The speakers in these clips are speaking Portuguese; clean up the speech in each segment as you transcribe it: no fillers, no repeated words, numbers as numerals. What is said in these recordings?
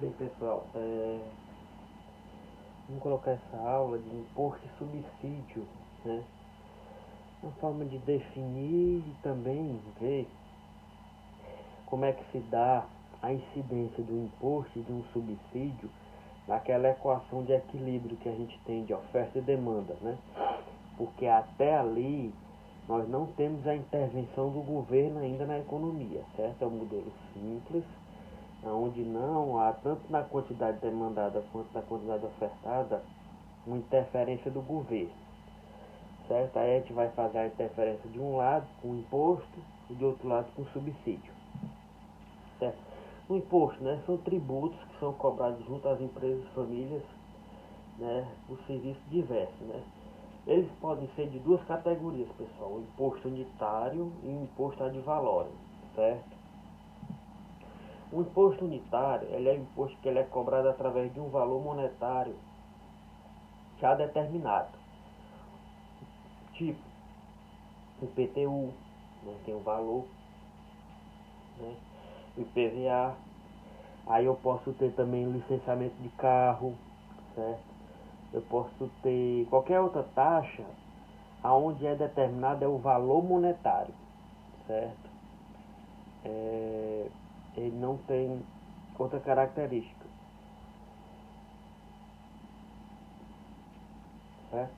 Bem, pessoal, vamos colocar essa aula de imposto e subsídio, né? Uma forma de definir e também ver como é que se dá a incidência do imposto e de um subsídio naquela equação de equilíbrio que a gente tem de oferta e demanda, né? Porque até ali nós não temos a intervenção do governo ainda na economia, certo? É um modelo simples, onde não há, tanto na quantidade demandada quanto na quantidade ofertada, uma interferência do governo, certo? Aí a gente vai fazer a interferência de um lado com imposto e de outro lado com subsídio, certo? O imposto, né, são tributos que são cobrados junto às empresas e famílias, né, por serviços diversos, né? Eles podem ser de duas categorias, pessoal: o imposto unitário e o imposto ad valorem, certo? O imposto unitário, ele é um imposto que ele é cobrado através de um valor monetário já determinado, tipo o IPTU, né, tem um valor, né, o IPVA. Aí eu posso ter também licenciamento de carro, certo? Eu posso ter qualquer outra taxa aonde é determinado é o valor monetário, certo? Ele não tem outra característica, certo?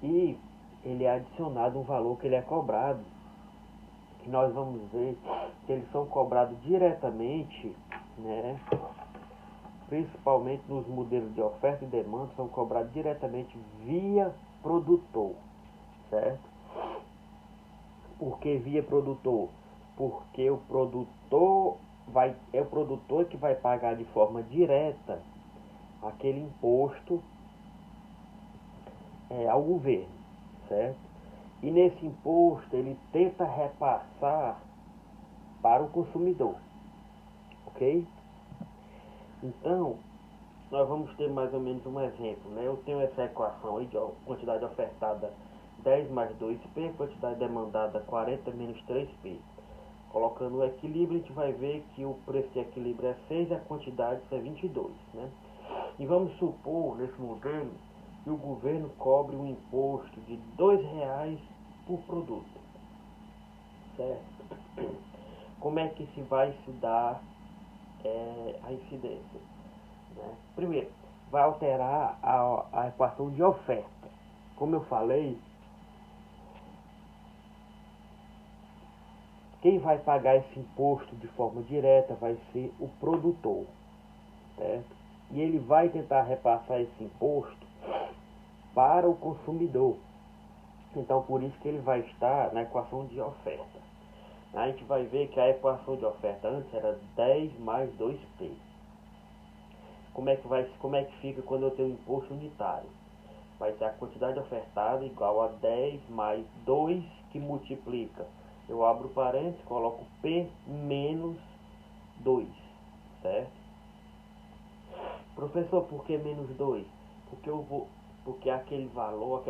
E ele é adicionado um valor que ele é cobrado, que nós vamos ver que eles são cobrados diretamente, né? Principalmente nos modelos de oferta e demanda, são cobrados diretamente via produtor, certo? Por que via produtor? Porque o produtor é o produtor que vai pagar de forma direta aquele imposto ao governo, certo? E nesse imposto ele tenta repassar para o consumidor, ok? Então, nós vamos ter mais ou menos um exemplo, né? Eu tenho essa equação aí de quantidade ofertada 10 mais 2P, quantidade demandada 40 menos 3P. Colocando o equilíbrio, a gente vai ver que o preço de equilíbrio é 6 e a quantidade é 22, né? E vamos supor, nesse modelo, que o governo cobre um imposto de R$ 2 por produto, certo? Como é que se vai se dar a incidência? Né? Primeiro, vai alterar a equação de oferta. Como eu falei, quem vai pagar esse imposto de forma direta vai ser o produtor, certo? E ele vai tentar repassar esse imposto para o consumidor. Então, por isso que ele vai estar na equação de oferta. A gente vai ver que a equação de oferta antes era 10 mais 2P. Como é que fica quando eu tenho imposto unitário? Vai ser a quantidade ofertada igual a 10 mais 2 que multiplica. Eu abro parênteses, coloco P menos 2, certo? Professor, por que menos 2? Porque aquele valor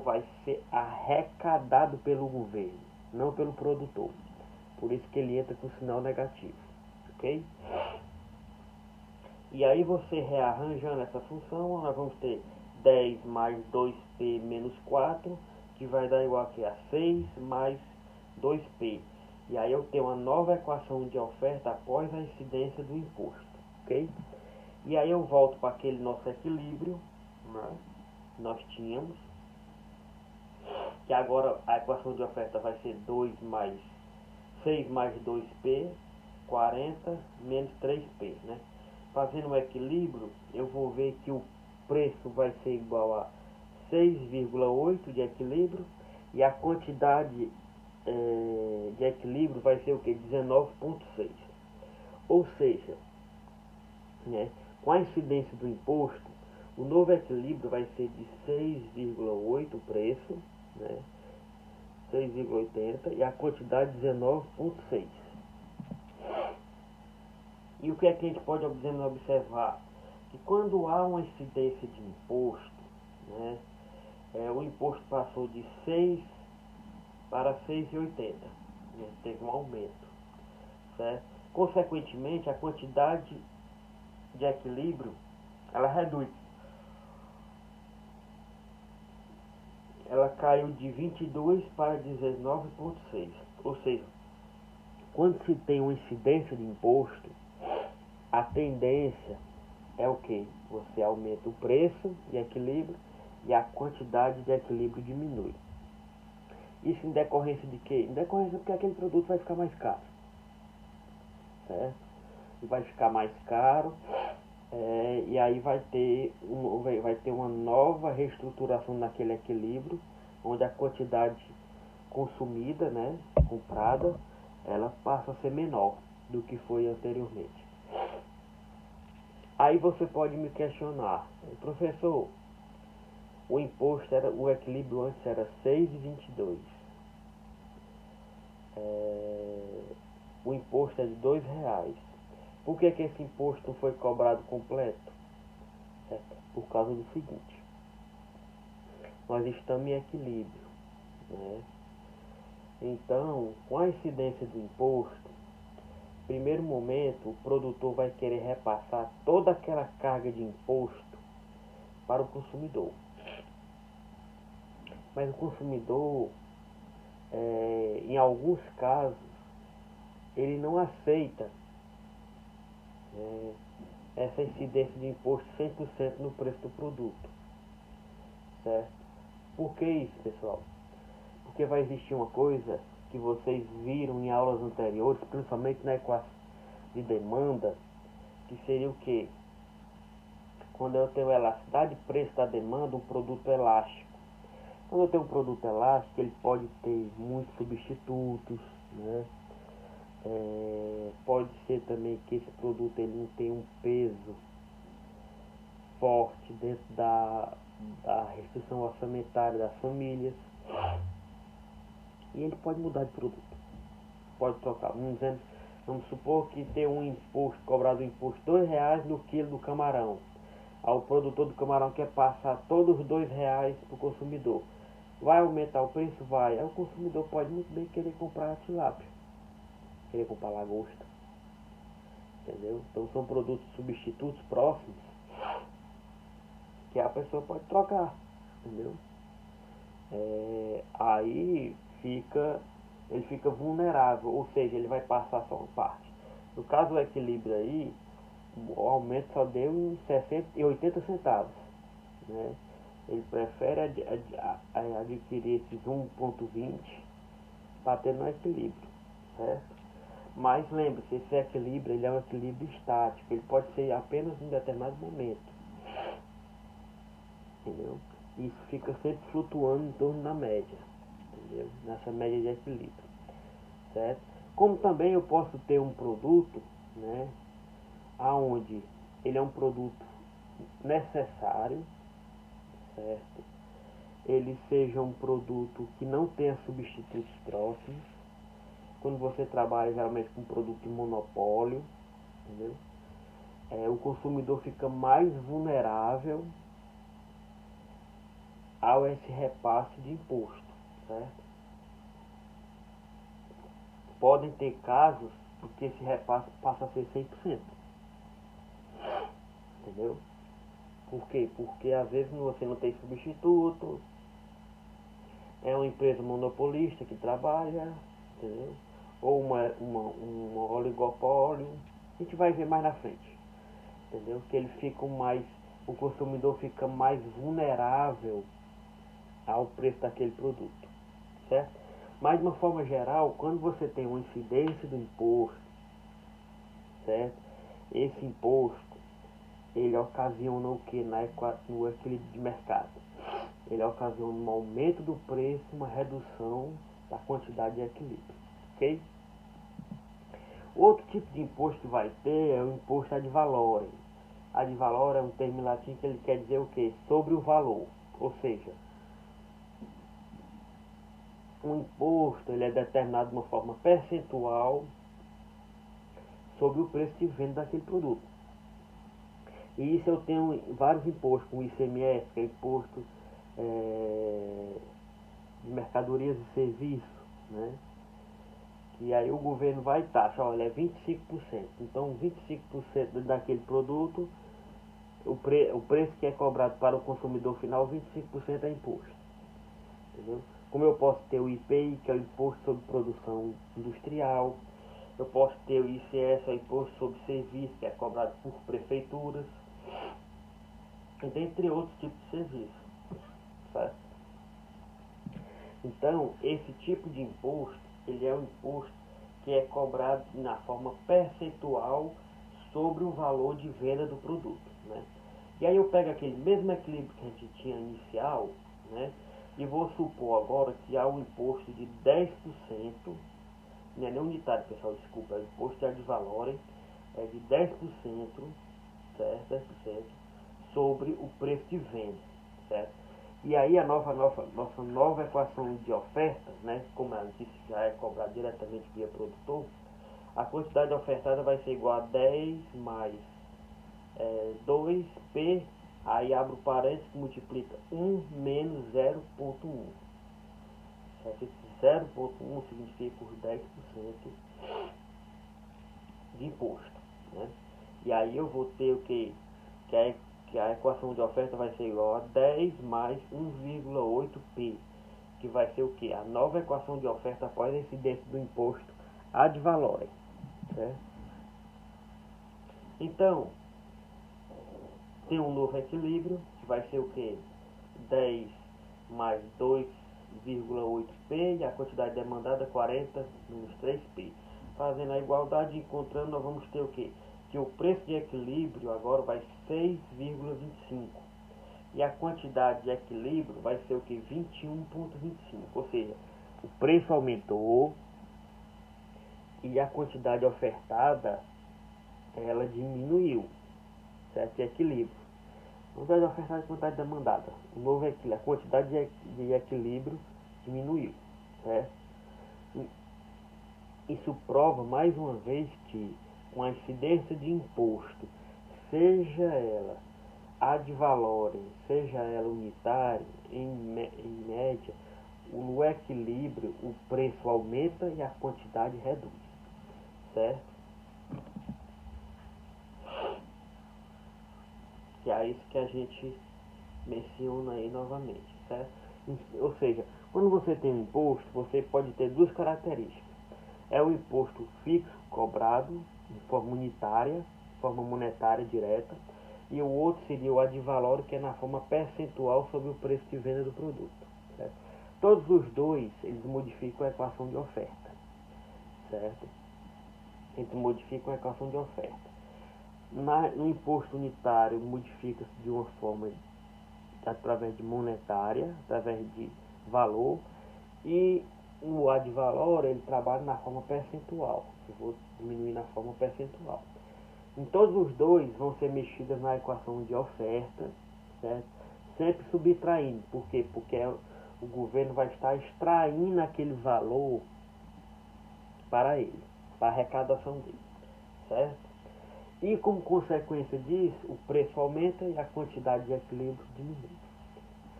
vai ser arrecadado pelo governo, não pelo produtor. Por isso que ele entra com sinal negativo, ok? E aí você rearranjando essa função, nós vamos ter 10 mais 2P menos 4, que vai dar igual aqui a 6 mais 2P. E aí eu tenho uma nova equação de oferta após a incidência do imposto, ok? E aí eu volto para aquele nosso equilíbrio, né? Nós tínhamos, que agora a equação de oferta vai ser 2 mais 6 mais 2P, 40 menos 3P, né? Fazendo um equilíbrio, eu vou ver que o preço vai ser igual a 6,8 de equilíbrio e a quantidade de equilíbrio vai ser o que? 19,6. Ou seja, né, com a incidência do imposto, o novo equilíbrio vai ser de 6,8 o preço, né, 6,80 e a quantidade 19,6. E o que é que a gente pode observar? Que quando há uma incidência de imposto, né, o imposto passou de 6 para 6,80, né, teve um aumento, certo? Consequentemente, a quantidade de equilíbrio, ela reduz. Ela caiu de 22 para 19,6. Ou seja, quando se tem uma incidência de imposto, a tendência é o que? Você aumenta o preço de equilíbrio e a quantidade de equilíbrio diminui. Isso em decorrência de quê? Em decorrência porque aquele produto vai ficar mais caro. Certo? E vai ficar mais caro, e aí vai ter uma nova reestruturação naquele equilíbrio, onde a quantidade consumida, né, comprada, ela passa a ser menor do que foi anteriormente. Aí você pode me questionar, professor, o equilíbrio antes era 6,22. O imposto é de R$ 2. Por que esse imposto não foi cobrado completo? Por causa do seguinte: nós estamos em equilíbrio, né? Então, com a incidência do imposto, no primeiro momento, o produtor vai querer repassar toda aquela carga de imposto para o consumidor. Mas o consumidor, em alguns casos, ele não aceita essa incidência de imposto 100% no preço do produto. Certo? Por que isso, pessoal? Porque vai existir uma coisa que vocês viram em aulas anteriores, principalmente na equação de demanda, que seria o que? Quando eu tenho elasticidade de preço da demanda, um produto elástico. Quando eu tenho um produto elástico, ele pode ter muitos substitutos, né? Pode ser também que esse produto ele não tenha um peso forte dentro da restrição orçamentária das famílias. E ele pode mudar de produto. Pode trocar. Vamos supor que tem um imposto, cobrado um imposto R$ 2 no quilo do camarão. Aí o produtor do camarão quer passar todos os R$ 2 para o consumidor. Vai aumentar o preço? Vai. Aí o consumidor pode muito bem querer comprar a tilápia, querer comprar lagosta. Entendeu? Então são produtos substitutos próximos que a pessoa pode trocar. Entendeu? Aí ele fica vulnerável, ou seja, ele vai passar só uma parte. No caso do equilíbrio aí, o aumento só deu em 60 e 80 centavos, né? Ele prefere adquirir esses 1,20 para ter no equilíbrio, certo? Mas lembre-se, esse equilíbrio ele é um equilíbrio estático, ele pode ser apenas em determinado momento, entendeu? Isso fica sempre flutuando em torno da média, entendeu? Nessa média de equilíbrio, certo? Como também eu posso ter um produto, né, aonde ele é um produto necessário, certo? Ele seja um produto que não tenha substitutos próximos. Quando você trabalha geralmente com um produto de monopólio, entendeu? O consumidor fica mais vulnerável ao esse repasse de imposto, certo? Podem ter casos em que esse repasse passa a ser 100%, entendeu? Por quê? Porque às vezes você não tem substituto, é uma empresa monopolista que trabalha, entendeu? Ou um oligopólio. A gente vai ver mais na frente, entendeu? Que ele fica o consumidor fica mais vulnerável ao preço daquele produto, certo? Mas de uma forma geral, quando você tem uma incidência do imposto, certo? Esse imposto, ele ocasiona o que no equilíbrio de mercado? Ele ocasiona um aumento do preço, uma redução da quantidade de equilíbrio, ok? Outro tipo de imposto que vai ter é o imposto ad valorem. Ad valorem é um termo em latim que ele quer dizer o quê? Sobre o valor, ou seja, um imposto ele é determinado de uma forma percentual sobre o preço de venda daquele produto. E isso eu tenho vários impostos, como o ICMS, que é imposto de mercadorias e serviços, né? que aí o governo vai taxar, olha, é 25%. Então 25% daquele produto, o preço que é cobrado para o consumidor final, 25% é imposto. Entendeu? Como eu posso ter o IPI, que é o Imposto sobre Produção Industrial, eu posso ter o ICS, o Imposto sobre Serviço, que é cobrado por prefeituras, e dentre outros tipos de serviço, certo? Então, esse tipo de imposto, ele é um imposto que é cobrado na forma percentual sobre o valor de venda do produto, né? E aí eu pego aquele mesmo equilíbrio que a gente tinha inicial, né? E vou supor agora que há um imposto de 10%, não é nem unitário, pessoal, desculpa, é o imposto ad valorem, é de 10%, certo? 10% sobre o preço de venda, certo? E aí a nossa nova equação de oferta, né, como ela disse, já é cobrada diretamente via produtor, a quantidade ofertada vai ser igual a 10 mais 2P, aí abre o parênteses, multiplica 1 menos 0,1. Esse 0,1 significa os 10% de imposto, né? E aí eu vou ter o que? Que a equação de oferta vai ser igual a 10 mais 1,8P, que vai ser o que? A nova equação de oferta após a incidência do imposto ad valorem, certo? Então, tem um novo equilíbrio, que vai ser o que? 10 mais 2,8P e a quantidade demandada 40 menos 3P. Fazendo a igualdade e encontrando, nós vamos ter o que? Que o preço de equilíbrio agora vai 6,25 e a quantidade de equilíbrio vai ser o que? 21,25. Ou seja, o preço aumentou e a quantidade ofertada ela diminuiu, certo? De equilíbrio. Quantidade ofertada e quantidade demandada. O novo equilíbrio, a quantidade de equilíbrio diminuiu, certo? Isso prova mais uma vez que com a incidência de imposto, seja ela ad valorem, seja ela unitária, em média, no equilíbrio o preço aumenta e a quantidade reduz, certo? Que é isso que a gente menciona aí novamente, certo? Ou seja, quando você tem um imposto, você pode ter duas características. É o imposto fixo cobrado de forma unitária, de forma monetária direta, e o outro seria o ad valorem, que é na forma percentual sobre o preço de venda do produto, certo? Todos os dois, eles modificam a equação de oferta, certo? Eles modificam a equação de oferta. No imposto unitário, modifica-se de uma forma através de monetária, através de valor, e o ad valorem ele trabalha na forma percentual. Eu vou diminuir na forma percentual. Em todos os dois vão ser mexidas na equação de oferta, certo? Sempre subtraindo. Por quê? Porque o governo vai estar extraindo aquele valor para ele, para a arrecadação dele, certo? E como consequência disso, o preço aumenta e a quantidade de equilíbrio diminui,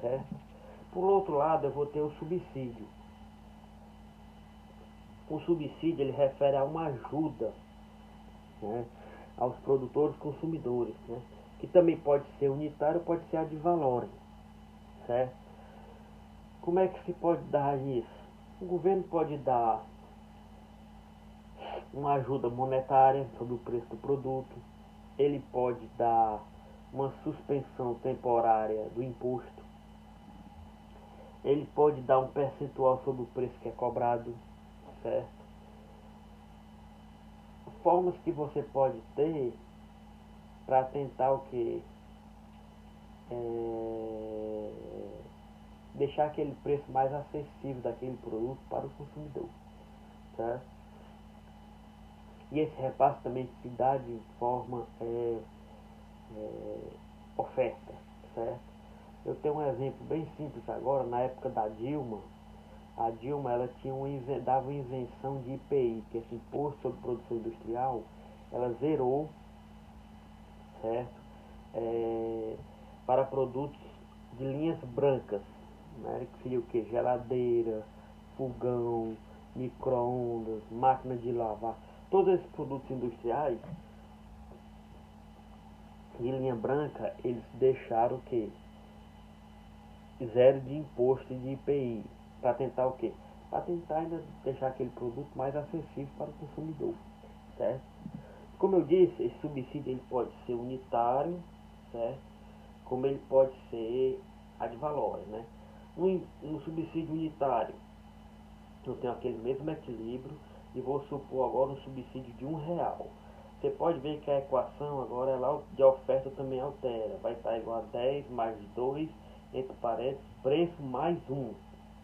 certo? Por outro lado, eu vou ter o subsídio. O subsídio ele refere a uma ajuda, né, aos produtores consumidores, né, que também pode ser unitário, pode ser ad valorem, certo? Como é que se pode dar isso? O governo pode dar uma ajuda monetária sobre o preço do produto, ele pode dar uma suspensão temporária do imposto, ele pode dar um percentual sobre o preço que é cobrado, certo? Formas que você pode ter para tentar o que? Deixar aquele preço mais acessível daquele produto para o consumidor, certo? E esse repasse também se dá de forma oferta, certo? Eu tenho um exemplo bem simples agora, na época da Dilma. A Dilma ela dava uma isenção de IPI, que é esse Imposto sobre Produção Industrial, ela zerou, certo? Para produtos de linhas brancas, né? Que seria o que? Geladeira, fogão, micro-ondas, máquina de lavar, todos esses produtos industriais de linha branca, eles deixaram o quê? Zero de imposto e de IPI, para tentar o quê? Para tentar ainda deixar aquele produto mais acessível para o consumidor, certo? Como eu disse, esse subsídio ele pode ser unitário, certo? Como ele pode ser ad valorem, né? No subsídio unitário, eu tenho aquele mesmo equilíbrio e vou supor agora um subsídio de R$ 1. Você pode ver que a equação agora ela de oferta também altera. Vai estar igual a 10 mais 2, entre parênteses, preço mais 1.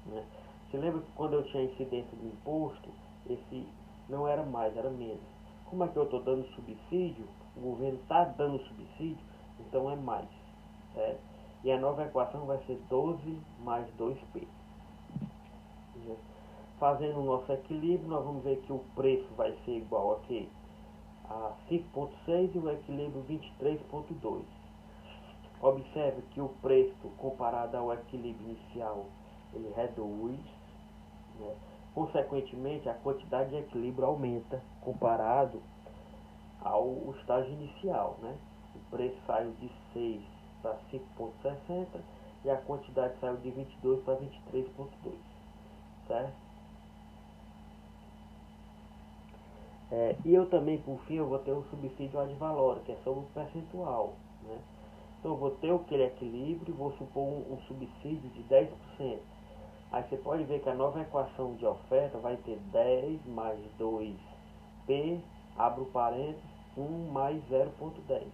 Né? Você lembra que quando eu tinha incidência do imposto, esse não era mais, era menos. Como é que eu estou dando subsídio? O governo está dando subsídio, então é mais. Certo? E a nova equação vai ser 12 mais 2P. Né? Fazendo o nosso equilíbrio, nós vamos ver que o preço vai ser igual aqui a 5,6 e o equilíbrio 23,2. Observe que o preço comparado ao equilíbrio inicial ele reduz, né? Consequentemente a quantidade de equilíbrio aumenta comparado ao estágio inicial, né? O preço saiu de 6 para 5,60 e a quantidade saiu de 22 para 23,2, certo? E eu também, por fim, eu vou ter o subsídio ad valorem, que é sobre o percentual, né? Então eu vou ter aquele equilíbrio, vou supor um subsídio de 10%. Aí você pode ver que a nova equação de oferta vai ter 10 mais 2P, abro parênteses, 1 mais 0,10.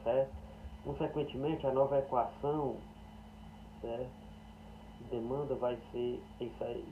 Certo? Consequentemente, a nova equação, certo, de demanda vai ser isso aí.